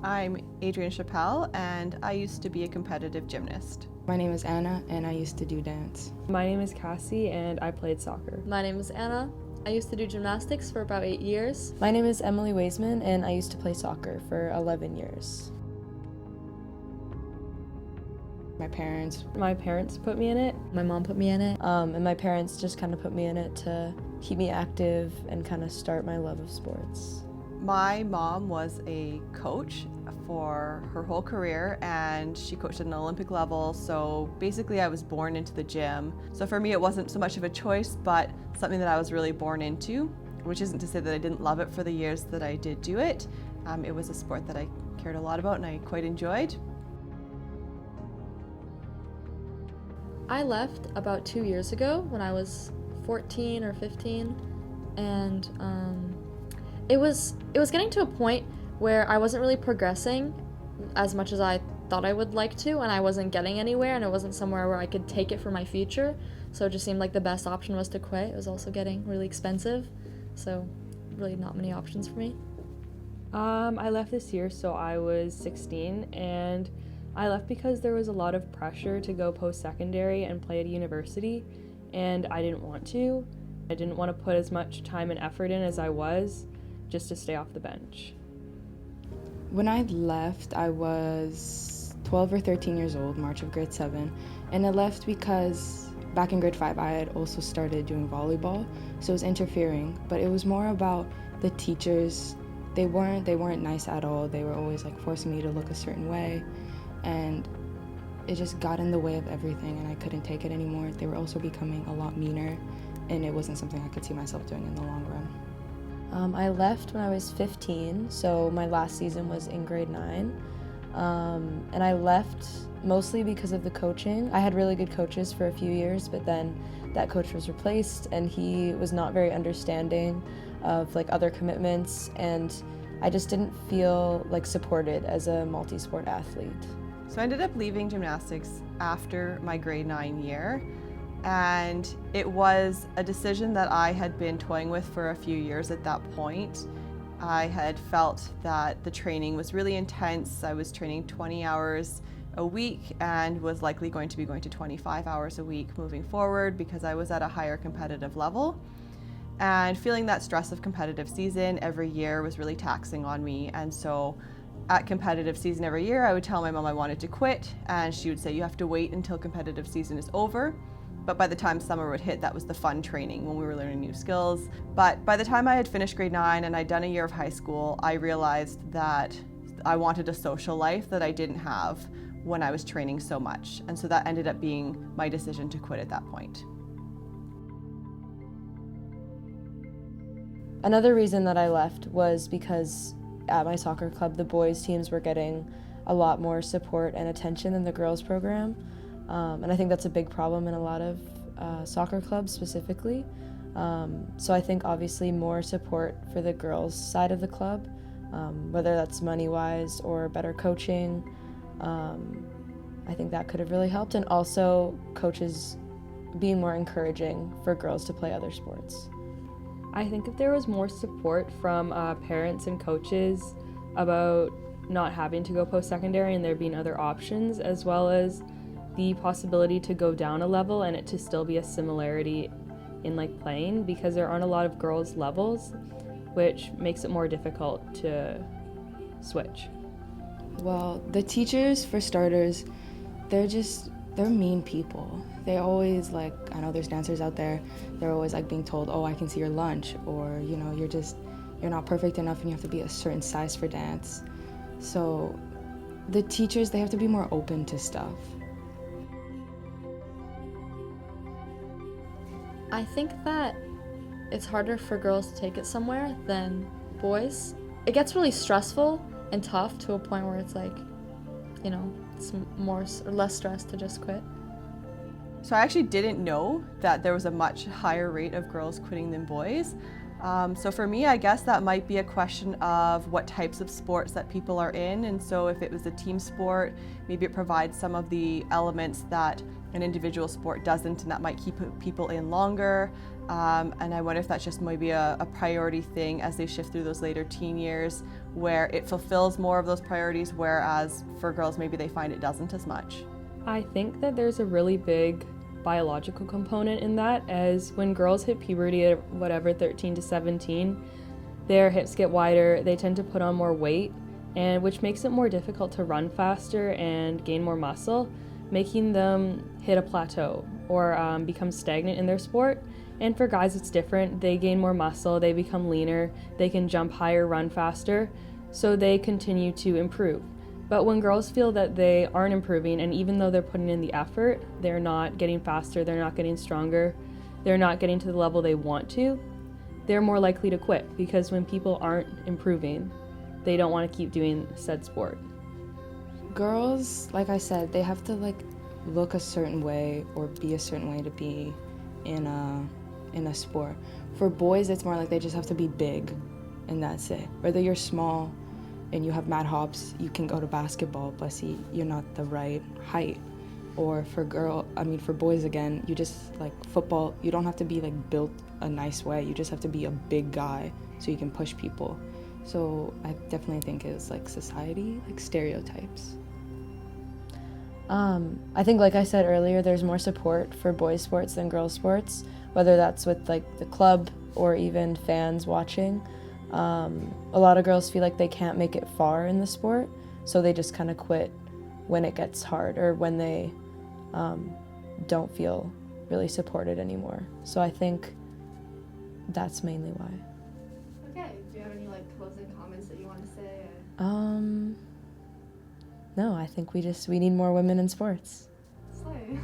I'm Adrienne Chappelle, and I used to be a competitive gymnast. My name is Anna, and I used to do dance. My name is Cassie, and I played soccer. My name is Anna. I used to do gymnastics for about 8 years. My name is Emily Waisman, and I used to play soccer for 11 years. My parents put me in it. My mom put me in it. And my parents just kind of put me in it to keep me active and kind of start my love of sports. My mom was a coach for her whole career, and she coached at an Olympic level, so basically I was born into the gym. So for me it wasn't so much of a choice, but something that I was really born into, which isn't to say that I didn't love it for the years that I did do it. It was a sport that I cared a lot about and I quite enjoyed. I left about 2 years ago when I was 14 or 15, and it was getting to a point where I wasn't really progressing as much as I thought I would like to, and I wasn't getting anywhere, and it wasn't somewhere where I could take it for my future, so it just seemed like the best option was to quit. It was also getting really expensive, so really not many options for me. I left this year, so I was 16, and I left because there was a lot of pressure to go post-secondary and play at a university, and I didn't want to. I didn't want to put as much time and effort in as I was, just to stay off the bench. When I left, I was 12 or 13 years old, March of grade 7, and I left because back in grade 5 I had also started doing volleyball, so it was interfering, but it was more about the teachers. They weren't nice at all. They were always like forcing me to look a certain way, and it just got in the way of everything, and I couldn't take it anymore. They were also becoming a lot meaner, and it wasn't something I could see myself doing in the long run. I left when I was 15, so my last season was in grade 9. And I left mostly because of the coaching. I had really good coaches for a few years, but then that coach was replaced, and he was not very understanding of like other commitments, and I just didn't feel like supported as a multi-sport athlete. So I ended up leaving gymnastics after my grade 9 year, and it was a decision that I had been toying with for a few years at that point. I had felt that the training was really intense. I was training 20 hours a week and was likely going to be going to 25 hours a week moving forward because I was at a higher competitive level. And feeling that stress of competitive season every year was really taxing on me. And so at competitive season every year, I would tell my mom I wanted to quit, and she would say, you have to wait until competitive season is over. But by the time summer would hit, that was the fun training when we were learning new skills. But by the time I had finished grade 9 and I'd done a year of high school, I realized that I wanted a social life that I didn't have when I was training so much. And so that ended up being my decision to quit at that point. Another reason that I left was because at my soccer club, the boys teams were getting a lot more support and attention than the girls program. And I think that's a big problem in a lot of soccer clubs specifically. So I think obviously more support for the girls side of the club, whether that's money-wise or better coaching. I think that could have really helped, and also coaches being more encouraging for girls to play other sports. I think if there was more support from parents and coaches about not having to go post-secondary and there being other options, as well as the possibility to go down a level and it to still be a similarity in like playing, because there aren't a lot of girls levels, which makes it more difficult to switch. Well, the teachers, for starters, they're mean people. They always I know there's dancers out there, they're always being told, oh, I can see your lunch, or you're not perfect enough and you have to be a certain size for dance. So the teachers, they have to be more open to stuff. I think that it's harder for girls to take it somewhere than boys. It gets really stressful and tough to a point where it's it's more or less stress to just quit. So I actually didn't know that there was a much higher rate of girls quitting than boys. So for me, I guess that might be a question of what types of sports that people are in. And so if it was a team sport, maybe it provides some of the elements that an individual sport doesn't, and that might keep people in longer. And I wonder if that's just maybe a priority thing as they shift through those later teen years, where it fulfills more of those priorities, whereas for girls maybe they find it doesn't as much. I think that there's a really big biological component in that, as when girls hit puberty at whatever 13 to 17, their hips get wider, they tend to put on more weight, and which makes it more difficult to run faster and gain more muscle, making them hit a plateau or become stagnant in their sport. And for guys it's different. They gain more muscle, they become leaner, they can jump higher, run faster, so they continue to improve. But when girls feel that they aren't improving, and even though they're putting in the effort, they're not getting faster, they're not getting stronger, they're not getting to the level they want to, they're more likely to quit, because when people aren't improving, they don't want to keep doing said sport. Girls, like I said, they have to look a certain way or be a certain way to be in a sport. For boys, it's more like they just have to be big, and that's it. Whether you're small and you have mad hops, you can go to basketball, but see, you're not the right height. Or for boys again, you just, football, you don't have to be built a nice way, you just have to be a big guy so you can push people. So I definitely think it's society, stereotypes. I think, like I said earlier, there's more support for boys' sports than girls' sports, whether that's with the club or even fans watching. A lot of girls feel like they can't make it far in the sport, so they just kind of quit when it gets hard or when they don't feel really supported anymore. So I think that's mainly why. Okay, do you have any closing comments that you want to say? No, I think we need more women in sports. Slay.